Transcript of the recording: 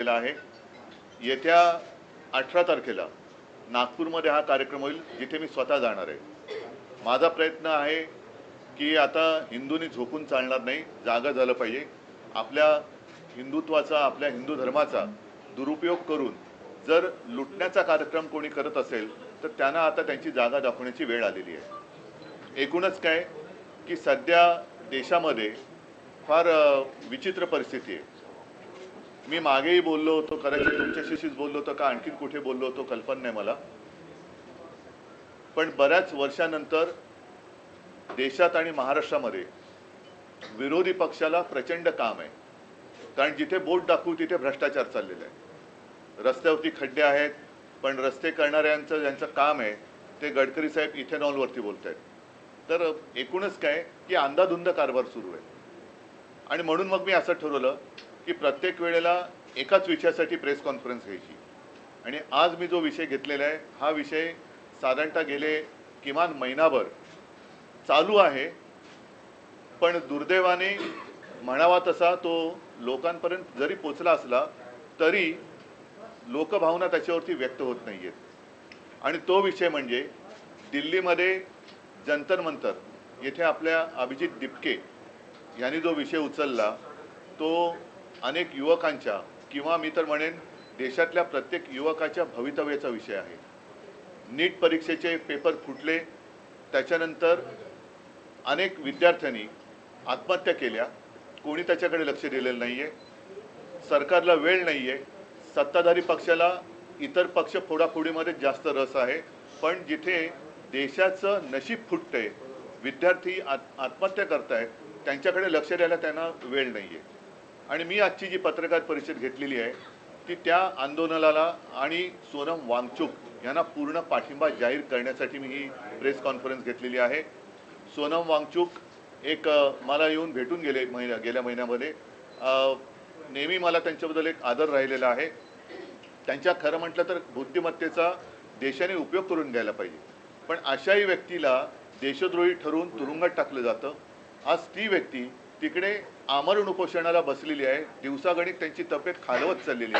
केला आहे। येत्या 18 तारखेला नागपूरमध्ये हा कार्यक्रम होईल, जिथे मी स्वतः जाणार आहे। माझा प्रयत्न आहे की आता हिंदूंनी झोपून चालणार नाही, जागा झालं पाहिजे। आपल्या हिंदुत्वाचा, आपल्या हिंदू धर्माचा दुरुपयोग करून जर लुटण्याचा कार्यक्रम कोणी करत असेल तर त्यांना आता त्यांची जागा दाखवण्याची वेळ आलेली आहे। एकूणच काय की सध्या देशामध्ये फार विचित्र परिस्थिती आहे। मी मागेही बोललो होतो, कदाचित तुमच्याशीच बोललो होतो का आणखीन कुठे बोललो होतो कल्पना नाही मला, पण बऱ्याच वर्षानंतर देशात आणि महाराष्ट्रामध्ये विरोधी पक्षाला प्रचंड काम आहे। कारण जिथे बोट दाखवू तिथे भ्रष्टाचार चाललेला आहे। रस्त्यावरती खड्डे आहेत, पण रस्ते करणाऱ्यांचं ज्यांचं काम आहे ते गडकरी साहेब इथेनॉलवरती बोलत आहेत। तर एकूणच काय की अंधाधुंद कारभार सुरू आहे। आणि म्हणून मग मी असं ठरवलं की प्रत्येक वेळेला एकाच विषयासाठी प्रेस कॉन्फरन्स घ्यायची। आणि आज मी जो विषय घेतलेला आहे हा विषय साधारणतः गेले किमान महिनाभर चालू आहे, पण दुर्दैवाने म्हणावा तसा तो लोकांपर्यंत जरी पोचला असला तरी लोकभावना त्याच्यावरती व्यक्त होत नाहीयेत। आणि तो विषय म्हणजे दिल्लीमध्ये जंतर मंतर येथे आपल्या अभिजित दिपके यांनी जो विषय उचलला तो अनेक युवकांच्या किंवा मी तर म्हणेन देशातल्या प्रत्येक युवकाच्या भवितव्याचा विषय आहे। नीट परीक्षेचे पेपर फुटले, त्याच्यानंतर अनेक विद्यार्थ्यांनी आत्महत्या केल्या, कोणी त्याच्याकडे लक्ष दिलेलं नाहीये। सरकारला वेळ नाहीये, सत्ताधारी पक्षाला इतर पक्ष फोडाफोडीमध्ये जास्त रस आहे, पण जिथे देशाचं नशीब फुटतंय, विद्यार्थी आत्महत्या करतायत, त्यांच्याकडे लक्ष द्यायला त्यांना वेळ नाहीये। आणि मी आजची जी पत्रकार परिषद घेतलेली आहे ती त्या आंदोलनाला आणि सोनम वांगचुक यांना पूर्ण पाठिंबा जाहीर करण्यासाठी मी ही प्रेस कॉन्फरन्स घेतलेली आहे। सोनम वांगचुक एक मला येऊन भेटून गेल्या महिन्यामध्ये नेहमी मला त्यांच्याबद्दल एक आदर राहिलेला आहे। त्यांच्या खरं म्हटलं तर बुद्धिमत्तेचा देशाने उपयोग करून घ्यायला पाहिजे, पण अशाही व्यक्तीला देशद्रोही ठरवून तुरुंगात टाकलं जातं। आज ती व्यक्ती तिकडे आमरण उपोषणाला बसलेली आहे, दिवसागणिक त्यांची तब्येत खालवत चाललेली आहे।